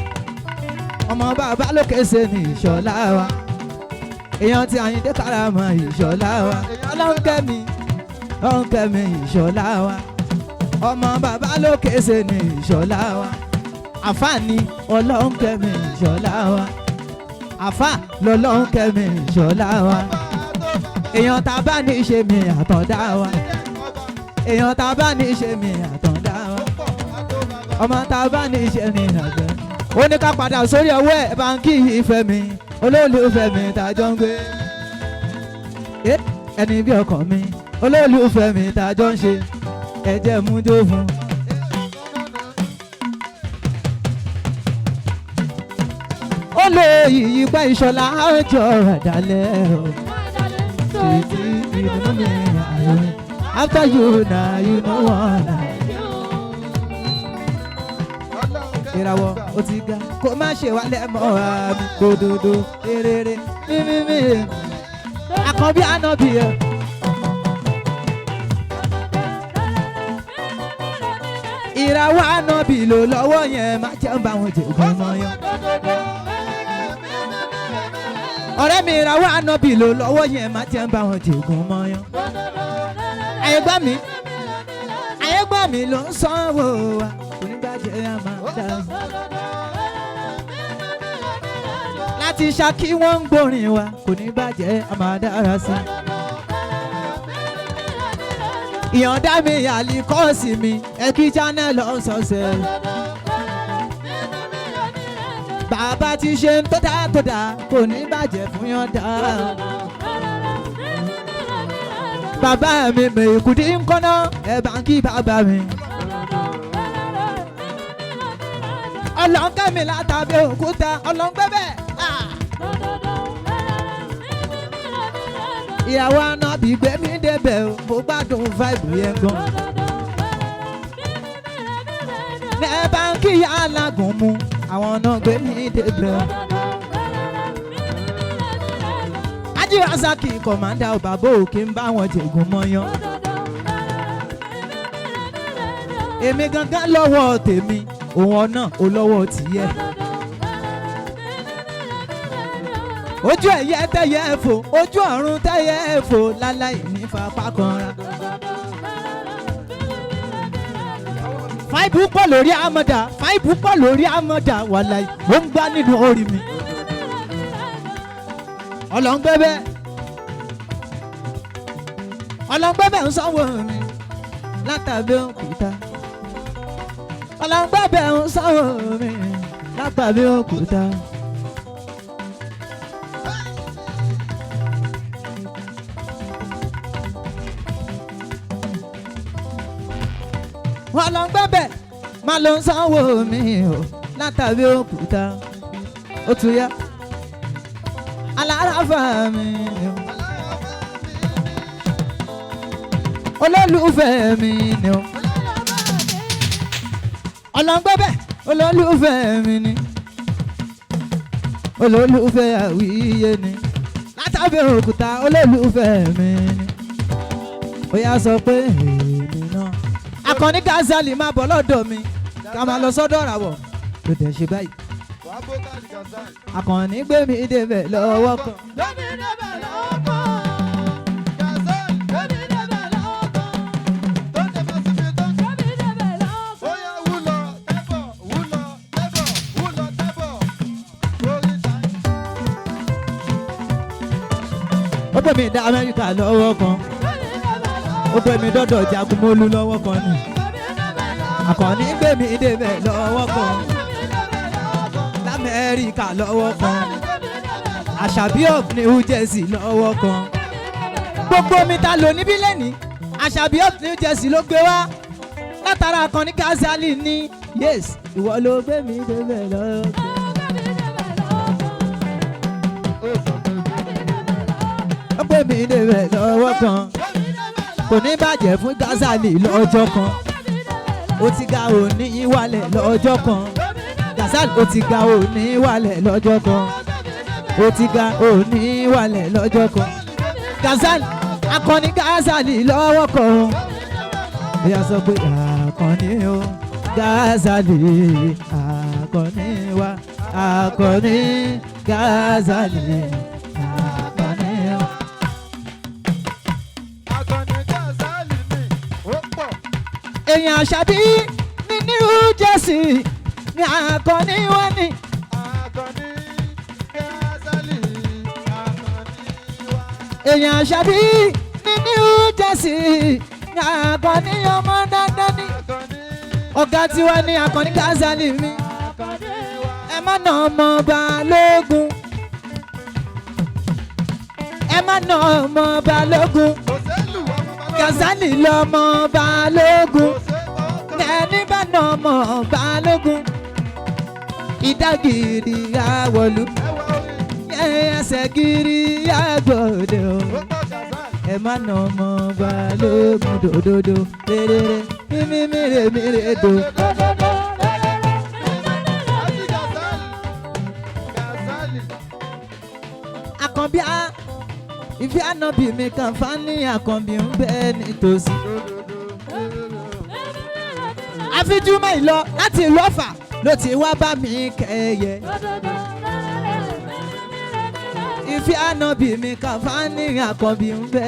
ọmọ bàbá lókè ṣe ní Ìṣọ̀lá wa èèyàn tí Àyìndé Karama Ìṣọ̀lá wa Ọlọ́run kẹ́mi Ìṣọ̀lá wa ọmọ bàbá lókè ṣe ní Ìṣọ̀lá wa àfààní Ọlọ́run kẹ́mi Ìṣọ̀lá wa àfà lọ́lọ́run kẹ́mi Ìṣọ̀lá wa èèyàn tá a bá ní ṣe mi àtọ̀dá wa èèyàn tá a bá ní ṣe mi àtọ̀dá wa ọmọ tá a bá ní ṣe mi àtọ̀dá ó ní ká padà sórí ọwọ́ ẹ̀ báńkì ìfẹ́ mi olólùfẹ́ mi tàjọ́ ń gbé ẹni bí ọkàn mi olólùfẹ́ mi tàjọ́ ń ṣe ẹ̀jẹ̀ mú jó fún. ó lè yìí pẹ́ Ìṣọ̀lá ọjọ́ àdálẹ́ o títí inú mi àyè after you na you no wanna. ìràwọ̀ ó ti ga kó má ṣe wálẹ̀ mọ́ àmì gbòdòdó eré mímímí Àkànbí ànábì ẹ̀. ìràwọ̀ ànábì ló lọ́wọ́ yẹn má jẹ́ bá wọn jẹ̀gún mọ́ yán. ọ̀rẹ́ mi ìràwọ̀ ànábì ló lọ́wọ́ yẹn má jẹ́ bá wọn jẹ̀gún mọ́ yán. àyẹ̀gbọ́n mi ló ń sanwó wa onígbàjẹ́ àmàdá. láti Ṣakí wọ́n ń gbórin wa kò ní bàjẹ́ àmàdára sí. ìyọ̀ǹda mi àlìkọ́ọ̀sì mi ẹ̀kí channel ọ̀sọ̀ọ̀sẹ̀. bàbá ti ṣe ń tó dáa kò ní bàjẹ́ fún yọ̀ǹda. bàbá mi mèkúdí ń kọ́nà ẹ̀ bá ń kí bàbá mi. ọlọ́nkẹ́ mi látàbí òkúta ọlọ́ngbẹ́bẹ́. ìyàwó ànábì gbé mi débẹ̀ o mo gbádùn vibe yẹn gan. ní ẹ bá ń kíyà alágùn mu àwọn náà gbé mi débẹ̀. Ají Rasaki kọ̀mándà bàbá òkè ń bá wọn jẹ̀gùn mọ́yán. èmi gangan lọ́wọ́ tèmi òun ọ̀nà ò lọ́wọ́ tìyẹ. ojú ẹ̀yẹ tẹ́yẹ fò ojú ọ̀run tẹ́yẹ fò láláì ní fapá kanra. fáìbù pọ̀ lórí àmọ́dá fáìbù pọ̀ lórí àmọ́dá wàláì ó ń gbá nínú orí mi. ọlọ́ngbẹ́bẹ́ ọlọ́ngbẹ́bẹ́ ń sanwó mi látàbí òkúta. ọlọ́ngbẹ́bẹ́ ń sanwó mi látàbí òkúta. ọlọ́ngbẹ́bẹ́ máa ló ń sanwó mi o látàbí òkúta. ó tún yá alárafa mi o olólùfẹ́ mi ni o ọlọ́ngbẹ́bẹ́ olólùfẹ́ mi ni olólùfẹ́ àwíyé ni látàbí òkúta olólùfẹ́ mi ni ó yá sọ pé èmi náà. Akànní Gazali máa bọ̀ lọ́dọ̀ mi ká máa lọ sọ́dọ̀ ràwọ̀ ló dẹ̀ ṣe báyìí. Akànní gbé mi débẹ̀ lọ́wọ́ kan. Ó gbé mi dá Amẹ́ríkà lọ́wọ́ kan. Ó gbé mi dọ́dọ̀ Jagunmólú lọ́wọ́ kan ni. Akànní gbé mi débẹ̀ lọ́wọ́ kan. L'Amẹ́ríkà lọ́wọ́ kan. Àṣàbí of New Jersey lọ́wọ́ kan. Gbogbo mi ta lò níbí lẹ́ni. Àṣàbí of New Jersey ló gbé wá. Látara Akànní Gazali ní yes ìwọ ló gbé mi débẹ̀ lọ́wọ́ kan. Ó gbé mi débẹ̀ lọ́wọ́ kan. Kò ní bàjẹ́ fún Gazali lọ́jọ́ kan. Ó ti ga òní wálẹ̀ lọ́jọ́ kan. Gazali ó ti ga òní wálẹ̀ lọ́jọ́ kan. Ó ti ga òní wálẹ̀ lọ́jọ́ kan. Gazali Akànní Gazali lọ́wọ́ kan. Ìyá sọ pé Akànní o Gazali Akànní wa Akànní Gazali. Èèyàn Àṣàbí ní New Jersey ní Akànní wá ní. Akànní Gazali Akànní wá. Èèyàn Àṣàbí ní New Jersey ní Akànní ọmọ dandan ní. Ọ̀gá tiwa ní Akànní Gazali mi. Ẹ má nà ọmọ Balógun. Ẹ má nà ọmọ Balógun. Gazali lọmọ Balógun. Ẹni bá nà ọmọ Balógun. Ìdágìrì àwọ̀lú. Ẹsẹ̀ gírí àgbọ̀dọ̀. Ẹ má nà ọmọ Balógun dòdòdò. Rere mímí mire mire dò. Àkànbí á. Ìfẹ́ ànábì mi kan fani Àkànbí ń bẹ nítòsí. Àfijúmọ̀ ìlọ láti ìlú Ọ̀fà ló ti wá bá mi kẹ́yẹ. Ìfẹ́ ànábì mi kan fani Àkànbí ń bẹ.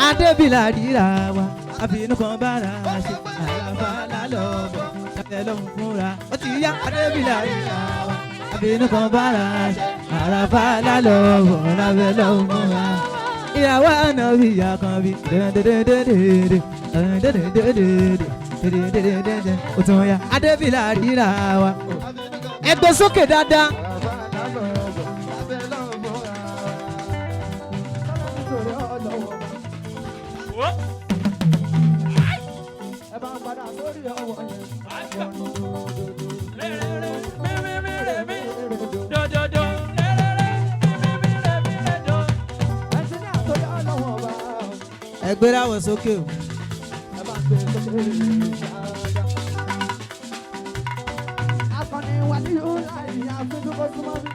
Adébílà ríra wa àbínú kan bára ṣe àlàfà lálọ́bọ̀ ṣàfẹ́ lọ́hùn fúnra. Ó ti yá Adébílà ríra wa. Àbínú kan bára àràfà lálọ́wọ́ lábẹ́ lọ́wọ́ wa. Ìyàwó ànábì Àkànbí ó tún ya Adébílà ríra wa. Ẹgbẹ́ sókè dáadáa. Ẹ bá ń padà sórí ọwọ́ yẹn. Ẹgbẹ́ ráwọ̀ sókè o. Akànní wà ní ìhùlà ìyá àfihàn súnmọ́ mi.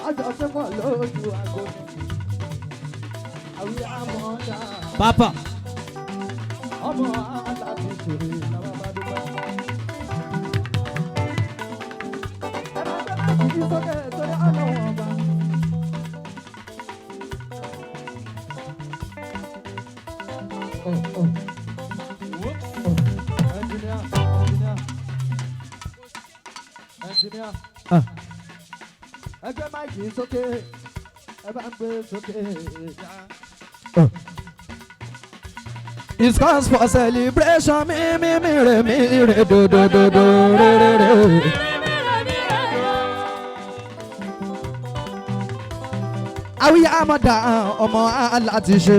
Ọjọ́ pé mọ̀ lójú àgọ́ mi. Àwọn Papa. ọmọ aláàbí ṣòro làwọn bá dúpẹ́. ẹ máa gbé láti fi sókè torí ọ̀nà wọn bá. Engineer. Ẹgbẹ́ máìkì sókè, ẹ bá ń gbé sókè. It's cause for celebration, mi re do re. Àwíyá àmọ̀dá ọmọ aláti ṣe.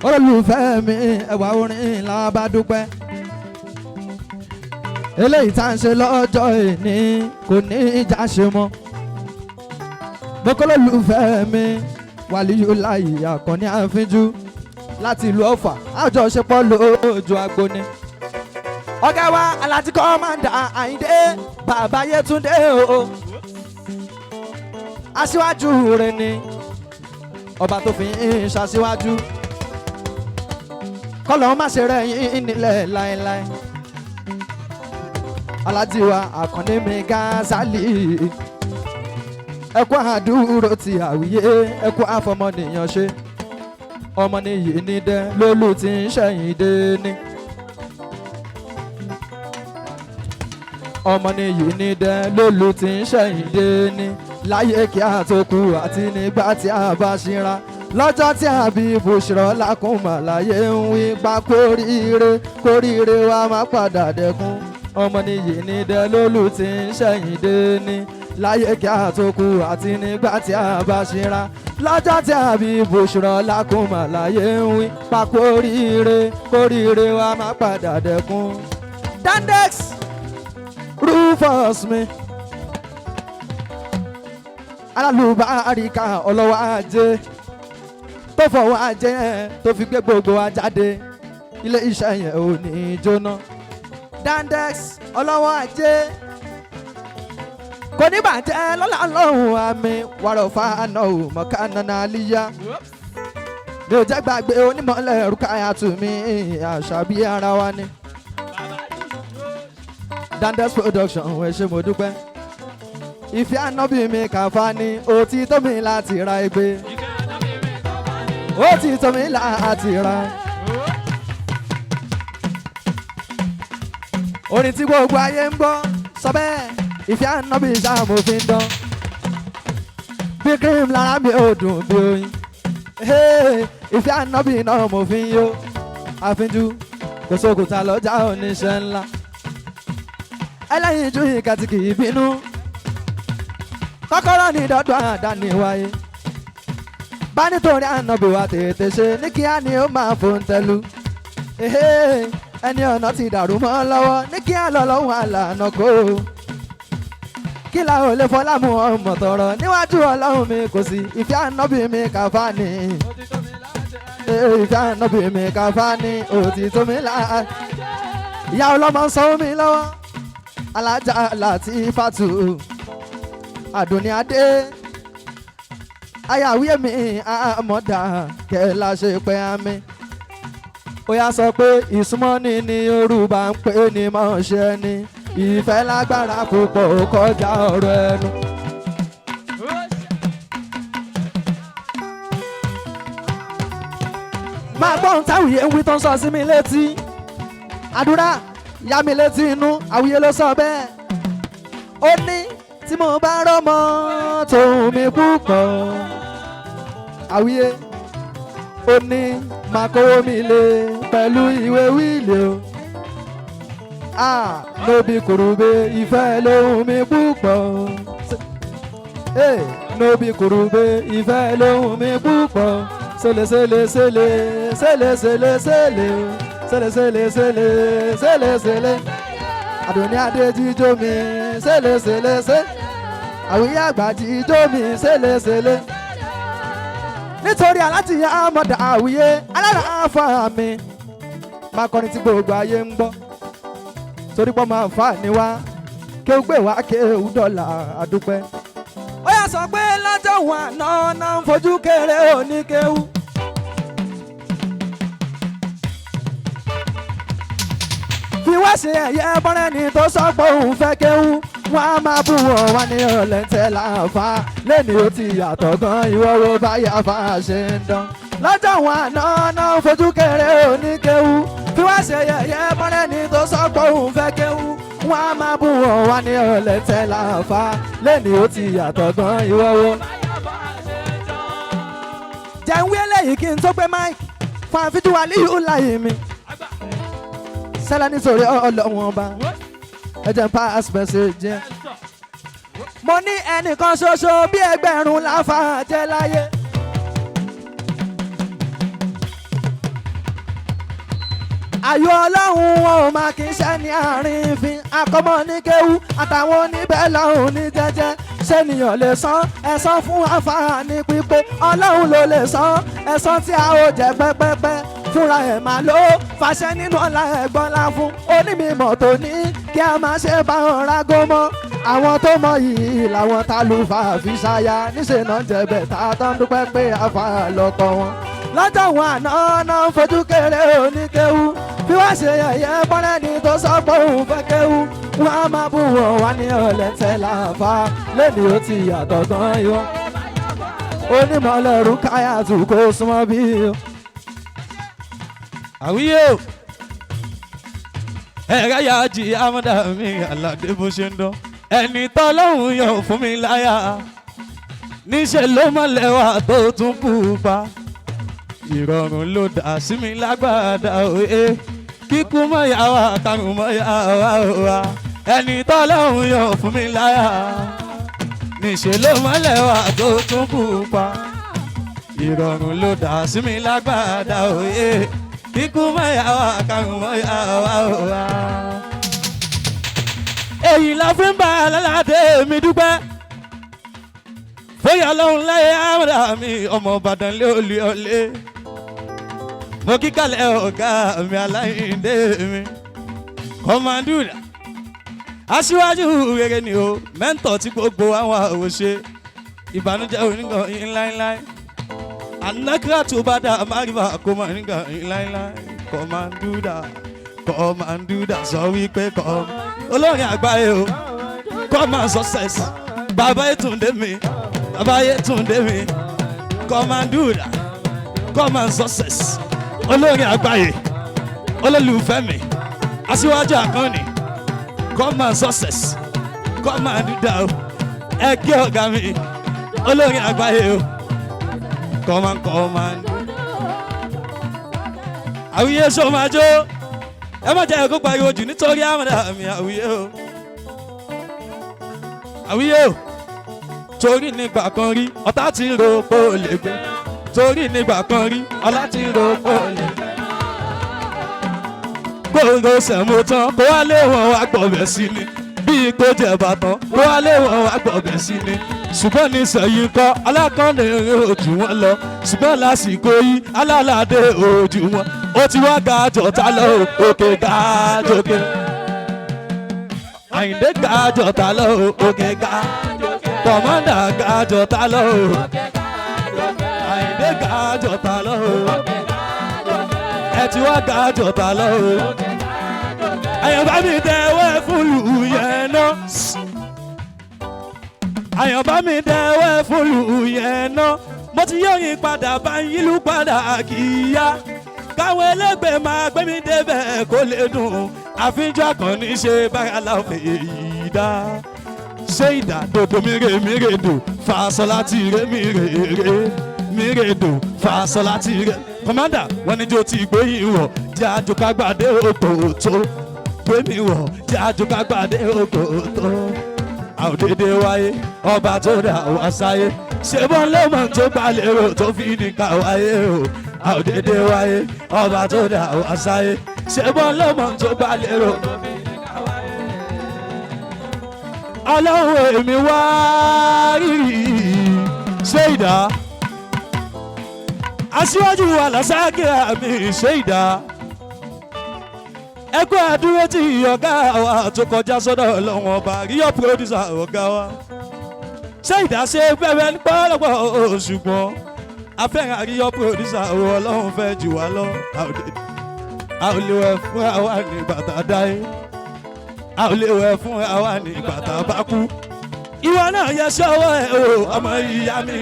Olólùfẹ́ mi ẹ̀wà orin la bá dúpẹ́. Eléyìí tá à ń ṣe lọ́jọ́ ìní kò ní ìjà ṣe mọ́. Bọ́kọ́lólùfẹ́ mi Wàlíyù láyé Àkànní àfínjú láti ìlú Ọ̀fà àjọṣepọ̀ lójú agbóni. Ọ̀gá wa Aláàtì Kọ́mándà Àyìndé Bàbá Yétúndé o. Aṣíwájú rẹ̀ ni ọba tó fi ń ṣaṣíwájú. Kọ́lọ̀ má ṣe rẹ̀ yín nílẹ̀ láéláé. Aláàjì wa Àkànní mi Gázálì. Ẹ kú àdúró ti Àwíyé, ẹ kú àfọmọnìyàn ṣe. Ọmọ nìyí ní dẹ lólù tí ń ṣẹ̀yìn dé ní. Ọmọ nìyí ní dẹ lólù tí ń ṣẹ̀yìn dé ní. Láyé kí a tó kú àti nígbà tí a bá ṣíra. Lọ́jọ́ tí a bí Bùṣírọ̀ lákùnmọ̀ láyé ń wí pa kóríire wa má padà dẹkùn. Ọmọ nìyí ní dẹ lólù tí ń ṣẹ̀yìn dé ní. Láyé kí a tó kú àti nígbà tí a bá ṣíra. Lọ́jọ́ tí a bí Bùṣírọ̀ lákùnmọ̀ láyé ń wí pa kóríire wa má padà dẹkùn. Dandex Rufus mi alálùbáríkà ọlọ́wọ́ ajé tó fọwọ́ ajé yẹn tó fi gbé gbogbo wa jáde ilé iṣẹ́ yẹn ò ní jóná. Dandex ọlọ́wọ́ ajé kò ní bàjẹ́ lọ́la lọ́hùn àmì wàrọ̀ fáánà ò mọ̀kánná líyá. Mi ò jẹ́ gbàgbé onímọ̀lẹ̀ Rukayatu mi Àṣàbí ara wa ni. Dandex production ẹ ṣé mo dúpẹ́. Ìfẹ́ ànábì mi Kàfání ó ti tó mi láti ra ẹgbẹ́. Ó ti tó mi láti ra. Orin tí gbogbo ayé ń gbọ́ sọ bẹ́ẹ̀. Ìfẹ́ ànábì ṣáà mo fi ń dán. Bí cream lára mi ò dùn bí oyin. Ìfẹ́ ànábì náà mo fi ń yó. Àfínjú kò sókùtà lọ́jà oníṣẹ́ ńlá. Ẹlẹ́yinjú ìka tí kì í bínú. Kọ́kọ́rọ́ ní dọ́dọ̀ àdáni wáyé. Bá nítorí ànábì wa tètè ṣe ní kíá ni ó máa fòun tẹlu. Ẹni ọ̀nà ti dàrú mọ́ lọ́wọ́ ní kíá lọ́lọ́hún àlànà kó. Kí la ò lè fọlá mú ọmọ tọrọ níwájú Ọlọ́run mi kò sí. Ìfẹ́ ànábì mi Kàfání. Ìfẹ́ ànábì mi Kàfání ó ti tó mi láà. Ìyá ọlọ́mọ ń sanwó mi lọ́wọ́. Alájà Látífátù Àdùnní Adé ayàwíyé mi àmọ́dá kẹ́lá ṣe pé àmì. Ó yá sọ pé ìsúnmọ́ni ni Yorùbá ń pè ní mọ̀ọ́ṣẹ́ ni. Ìfẹ́ lágbára púpọ̀ ó kọjá ọ̀rọ̀ ẹnu. Máa gbọ́ ohun táwùyé ń wí tó ń sọ sí mi létí. Àdúrà yá mi létí inú Àwùyé ló sọ bẹ́ẹ̀. Ó ní tí mo bá rọ́mọ tòun mi púpọ̀. Àwùyé ó ní máa kówó mi lé pẹ̀lú ìwé wíìlì o. Nóbi kùrùbé ìfẹ́ lóhùn mi púpọ̀. Nóbi kùrùbé ìfẹ́ lóhùn mi púpọ̀. Sele sele sele sele sele sele sele sele sele sele sele. Àdùnní Adé jíjó mi sele sele sele. Àwùyé àgbà jíjó mi sele sele. Nítorí aláti àmọ̀dá Àwùyé alára àfà mi. Máa kọrin tí gbogbo ayé ń gbọ́. Torí pọ́ máa fà ní wá kí ó gbé wá kí ó dọ̀là àdúpẹ́. Ó yá sọ pé lọ́jọ́ wọn àná náà ń fojú kéré oníkéwú. fi wá ṣe ẹ̀yẹ bọ́rẹ́ni tó sọ pé òun fẹ́ kéwú. wọ́n á máa bú wọn wá ní ọ̀lẹ́ntẹ́ láǹfà lẹ́ni ó ti yàtọ̀ gan ìwọ́wọ́ báyà fà ṣe ń dán. lọ́jọ́ wọn àná náà ń fojú kéré oníkéwú. fi wá ṣe ẹ̀yẹ bọ́rẹ́ni tó sọ pé òun fẹ́ kéwú. wọ́n á máa bú wọn wá ní ọ̀lẹ́ntẹ́ láǹfà lẹ́ni ó ti yàtọ̀ gan ìwọ́wọ́. jẹ́ ń wí eléyìí kí n tó gbé máìkì fún àfijù Aliyu láyé mi. sẹ́lá nítorí ọlọ́wọ́n ọba ẹ jẹ́ pass message jẹ́. mo ní ẹnìkan ṣoṣo bí ẹgbẹ̀rún láfa jẹ́ láyé. ayọ̀ ọlọ́run wọn ò máa kí n ṣe ní àárín ìfín akọ́mọ ní kéwú àtàwọn oníbẹ̀ lọ́hùn ní jẹ́jẹ́ ṣènìyàn lè san ẹ̀san fún àǹfààní pípé ọlọ́run ló lè san ẹ̀san tí a ó jẹ pẹ́pẹ́pẹ́ fúnra ẹ̀ máa ló fàṣẹ nínú ọ̀la ẹ̀gbọ́n la fún onímọ̀ tó ní kí a máa ṣe bá wọn rágó mọ́ àwọn tó mọ yìí làwọn ta lù fà fi ṣáya níṣẹ́ náà jẹ̀bẹ̀ tá a tán dúpẹ́ pé àfà lọ́kọ̀ wọn. lọ́jọ́ wọn àná náà ń fojú kéré oníkéwú bí wọ́n ṣe yẹ̀yẹ́ bọ́lẹ́ni tó sọ pé òun fẹ́ kéwú wọ́n á máa bú wọn wá ní ọ̀lẹ́ntẹ́ láǹfà lẹ́ni ó ti yàtọ̀ gan yọ. onímọ̀lẹ́rù káyà tù kó súnmọ́ bí o. àwíyé o ẹ̀ka yà á jí amúdá mi Àlàdé bó ṣe ń dán ẹni tọ́lọ́hún yàn fún mi láyà níṣẹ́ ló mọ̀lẹ́wà tó tún pupa ìrọ̀rùn ló dà sí mi lágbàdá òye kíkú mọ́ yà wá karùn mọ́ yà wá wá ẹni tọ́lọ́hún yàn fún mi láyà níṣẹ́ ló mọ̀lẹ́wà tó tún pupa ìrọ̀rùn ló dà sí mi lágbàdá òye kíkú mọ́ yà wá karùn mọ́ yà wá wá. èyí la fi ń bá Alálàdé mi dúpẹ́ fóyà lọ́hùn láyé àmàdà mi ọmọ Ìbàdàn lé olè ọ̀lẹ́ mo kíkàlẹ̀ ọ̀gá mi Aláyìndé mi kọ́mándúrà aṣíwájú rere ni o mẹ́ńtọ̀ tí gbogbo àwọn àwòṣe ìbànújẹ́ onígan yín láíláí anakira tó bá dá amáríwá kó máa nígan yín láíláí kọ́mándúrà sọ wípé kọ́ olórin àgbáyé o common success bàbá Yétúndé mi kọ́mándúrà common success olórin àgbáyé olólùfẹ́ mi aṣíwájú àkànní common success kọ́mándúrà o ẹgbẹ́ ọ̀gá mi olórin àgbáyé o command àwíyé sọ́májó ẹ má jẹ́ ẹ̀kọ́ pariwo jù nítorí àmàdà mi àwíyé o torí nígbà kan rí ọ̀tá tí ń ro pé ó lè gbé torí nígbà kan rí ọlá tí ń ro pé ó lè gbé gbòòrò sẹ̀mó tán kó wá lé wọn wá gbọ̀bẹ̀ sí ni bí kò jẹ̀ bàtàn kó wá lé wọn wá gbọ̀bẹ̀ sí ni ṣùgbọ́n ní sẹ́yìn kọ́ alákànnì ojú wọn lọ ṣùgbọ́n lásìkò yìí Alálàdé ojú wọn ó ti wá ga jọ̀tá lọ òkè ga jòkè Àyìndé ga jọ̀tá lọ òkè ga kọ̀mọ́dà ga jọ̀tá lọ Àyìndé ga jọ̀tá lọ ẹ ti wá ga jọ̀tá lọ àyànbá mi dẹ̀wẹ́ fún lù yẹn náà àyànbá mi dẹ̀wẹ́ fún lù yẹn náà mo ti yọ̀yìn padà bá yílù padà kìíyá káwọn ẹlẹgbẹ́ máa gbé mi débẹ̀ kó lè dùn àfijọ́ àkànní ṣe bára láwọn èyí dá ṣé ìdá dòdò mírèdò fàṣọ láti ré mírèdò fàṣọ láti ré kọ́mándà wọn ni jó ti gbé yìí wọ̀ jẹ́ àjòkágbàdé òkòtó gbé mi wọ̀ jẹ́ àjòkágbàdé òkòtó àòdédé wáyé ọba tó dá wá sáyé ṣé bọ́n lọ́mọ tó gbàlérò tó fi nìkan wáyé o àòdédé wáyé ọba tó dá wá sáyé ṣé bọ́n lọ́mọ tó gbàlérò tó fi nìkan wáyé. ọlọ́run èmi wá rírì ṣé ìdá aṣíwájú alásákè àmì ṣé ìdá ẹkú àdúró tí ọ̀gá wa tó kọjá sọ́dọ̀ ọlọ́run ọba ríyọ̀ pírọ́dúsà ọ̀gá wa ṣé ìdáṣe bẹ́ẹ̀ ní pọ́lọ́pọ́ ṣùgbọ́n afẹ́ràn àríyọ́ pòdúsà owó ọlọ́run fẹ́ jù wá lọ. a ò lè wẹ̀ fún àwa ní bàtà dáyé a ò lè wẹ̀ fún àwa ní bàtà bá kú. ìwọ náà yẹ sọ́wọ́ ẹ̀ o ọmọ ìyá mi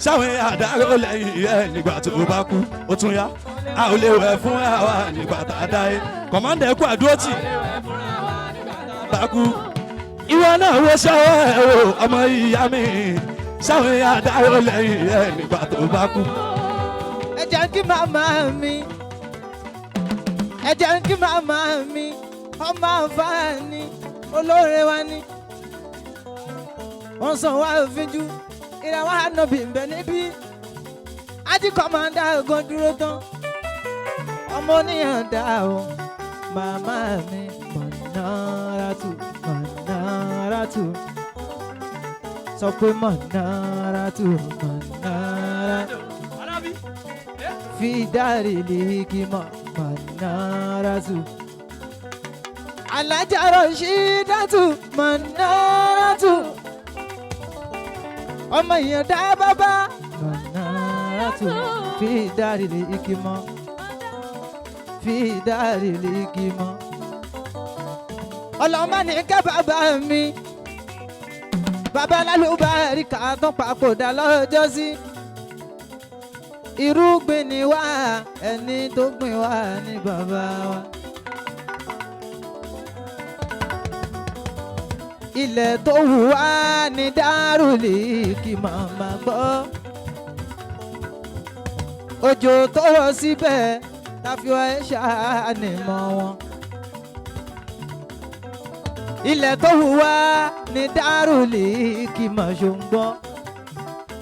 sáwọn àdáró lẹ́yìn ẹ̀ nígbà tó bá kú ó tún yá. a ò lè wẹ̀ fún àwa ní bàtà dáyé kọ̀mọ́ndẹ̀ kú àdúró tì bá kú. ìwọ náà wo sọ́wọ́ ẹ̀ o ọmọ ìyá mi sáwọn àdáró lẹ́yìn ẹ̀ nígbà tó bá kú. ẹ jẹ́ kí màmá mi ẹ jẹ́ kí màmá mi ọmọ àǹfààní olóore wa ni wọ́n sọ wá òfinjú ìràwọ̀ ànábì ń bẹ níbí ájí kọ́mándà ògùn dúró tán ọmọ oníyàn dá o màmá mi Manaratu Manaratu sọ pé Manaratu Manaratu fi dárí lìkìmọ̀ Manaratu Alájà Rashidatu Manaratu ọmọ èèyàn dá bàbá Manaratu fi dárí lìkìmọ̀ fi dárí lìkìmọ̀ ọlọ́mọ ní ká bàbá mi bàbá lálùbáríkà tó papòdà lọ́jọ́ sí irúgbìn ni wá ẹni tó gbìn wá ní bàbá wa. ilẹ̀ tó wù wá ní dárúlì kí màmá gbọ́ òjò tó rọ̀ síbẹ̀ táfiwá ẹ̀ ṣàánimọ̀ wọn. ilẹ̀ tó wù wá ní dárúlì kí mà ṣòǹgbọ́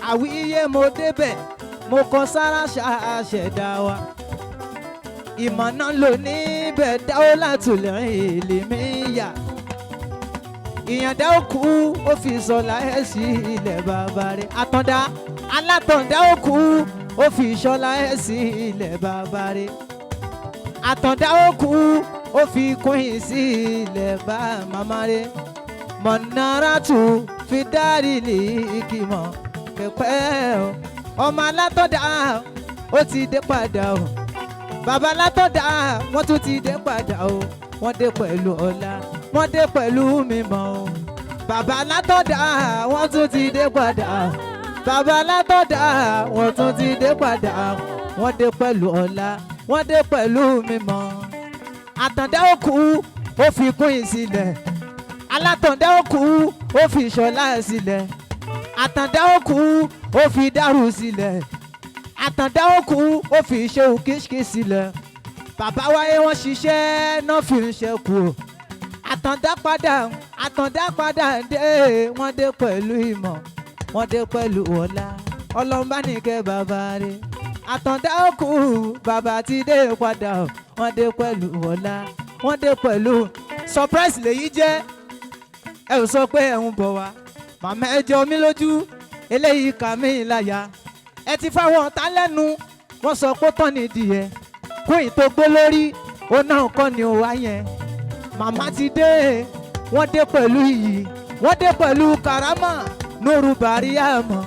àwíyé mo débẹ̀ mo kọ sára ṣàṣẹ̀dá wa ìmọ̀nà ló níbẹ̀ dáwọ́ látòlẹ̀ èlé mi yá ìyàndá òkú ó fi sọ̀lá ẹ̀ sí ilẹ̀ bàbá rẹ̀ àtọ̀dá alátọ̀dá òkú ó fi sọ̀lá ẹ̀ sí ilẹ̀ bàbá rẹ̀ àtọ̀dá òkú ó fi kóyìn sí ilẹ̀ bá màmá rẹ̀ Manaratu fi dárí lìkìmọ̀ pẹ̀pẹ́ o ọmọ alátọ̀dá ó ti dé padà o bàbá alátọ̀dá wọ́n tún ti dé padà o wọ́n dé pẹ̀lú ọlá wọ́n dé pẹ̀lú mímọ́ o bàbá alátọ̀dá wọ́n tún ti dé padà bàbá alátọ̀dá wọ́n tún ti dé padà wọ́n dé pẹ̀lú ọlá wọ́n dé pẹ̀lú mímọ́ àtàndá òkú ó fi kún ìsílẹ̀ alátọ̀dá òkú ó fi ìṣọ̀lá sílẹ̀ àtàndá òkú ó fi dárú sílẹ̀ àtàndá òkú ó fi iṣẹ́ òkìṣkì sílẹ̀ bàbá wáyé wọ́n ṣiṣẹ́ náà fi ń ṣẹ́kù àtàndá padà dé wọ́n dé pẹ̀lú ìmọ̀ wọ́n dé pẹ̀lú ọlá ọlọ́mbánikẹ́ bàbá rẹ̀ àtàndá òkú bàbá ti dé padà wọ́n dé pẹ̀lú ọlá wọ́n dé pẹ̀lú surprise lèyí jẹ́ ẹ ò sọ pé ẹ ń bọ̀ wá màmá ẹ jọ mí lójú eléyìí kà mí láyà ẹ ti fáwọn ọ̀tá lẹ́nu wọ́n sọ pé tán nídìí ẹ kún ìtò gbó lórí ó náà kọ́ ni ó wá yẹn màmá ti dé wọ́n dé pẹ̀lú iyì wọ́n dé pẹ̀lú karama nuru bariyama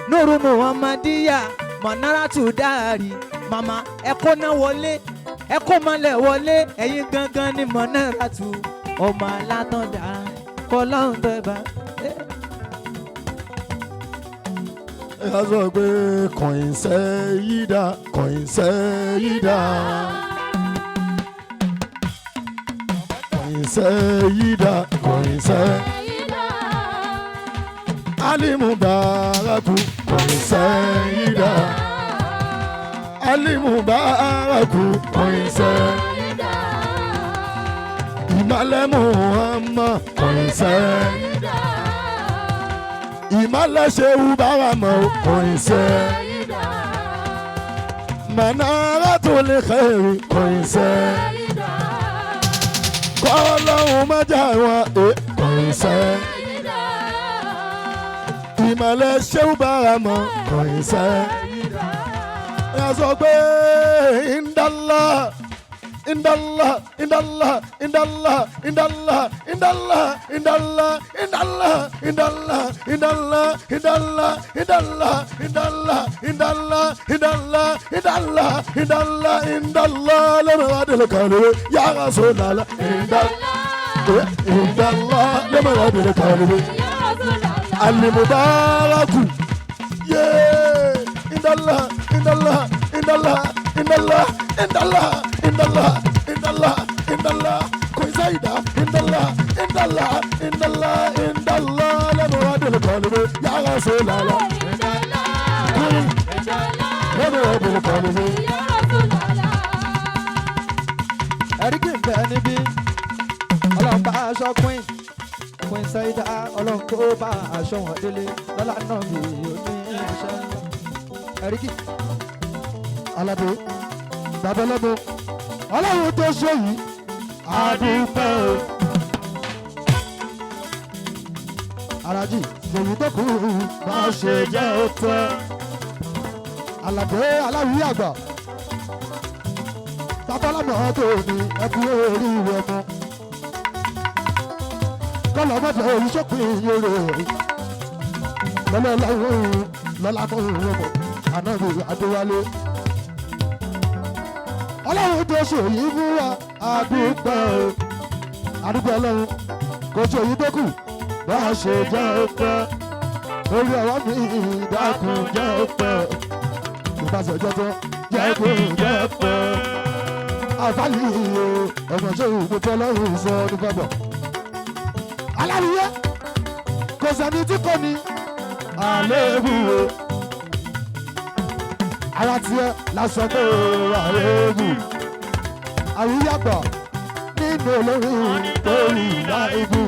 nuru muhammadiya Manaratu dárí màmá ẹ kó náà wọlé ẹ kó malẹ̀ wọlé ẹ̀yin gangan ni Manaratu ọmọ alátọ̀dá kọlọ́hún tó bá. ẹ ká sọ pé kọ̀ìnsẹ́ yìí dá kọ̀ìnsẹ́ yìí dá kọ̀ìnsẹ́ yìí dá kọ̀ìnsẹ́ Alimubaraku kọ̀ìnsẹ́ yìí dá Alimubaraku kọ̀ìnsẹ́ yìí dá Ìmàlẹ̀ Muhammad kọ̀ìnsẹ́ yìí dá Ìmàlẹ̀ Ṣehu Báramọ̀ kọ̀ìnsẹ́ yìí dá Manaratul Khairi kọ̀ìnsẹ́ yìí dá kọ́lọ́hún mẹ́jà wọn kọ̀ìnsẹ́ yìí dá Ìmàlẹ̀ Ṣehu Báramọ̀ kọ̀ìnsẹ́ yìí dá ẹ sọ pé indala indallah indallah indallah indallah indallah indallah indallah indallah indallah indallah indallah indallah indallah indallah indallah indallah indallah lama adil kalu ya rasulullah indallah lama adil kalu al mubaraku yeah indallah indallah indallah indallah indallah indallah indallah indallah koisaida indallah indallah indallah indallah la muadil qalbi ya rasulullah indallah la muadil qalbi ya rasulullah ẹ̀ríkì ń bẹ níbí ọlọ́run bá aṣọ queen Saida ọlọ́run kó bá aṣọ wọn délé lọ́la náà bí oní iṣẹ́ ẹ̀ríkì. aládé babalọ́bọ ọlọ́run tó ṣe yìí àdúpẹ́ o. alájì lèyí tó kù bá ṣe jẹ́ ọ̀tọ̀. aládé aláwí àgbà babalọ́bọ tó ní ẹkú orí rẹ mọ́. kọ́lọ́ mọ́tò oríṣọ́pin yòrò lọ́lọ́láwọ̀ lọ́lámọ́ ìwọ̀n ànábì adéwálé. ọlọ́run tó ṣòyí fún wa àdúpẹ́ o àdúpẹ́ ọlọ́run kò ṣòyí tó kù bá a ṣe jẹ́ ọpẹ́ orí ọ̀rọ̀ mi ìdákun jẹ́ ọpẹ́ ìbáṣẹ̀ jẹ́jẹ́ jẹ́ kó jẹ́ ọpẹ́ àfáàlì ọmọ ṣòwò gbogbo ọlọ́run sọ nípa bọ̀ aláwìyé kò sẹ́ni tí kò ní àléébù o ara tiẹ̀ lásán tó àléébù àwíyàgbọ̀ nínú olórin lórí láìbù.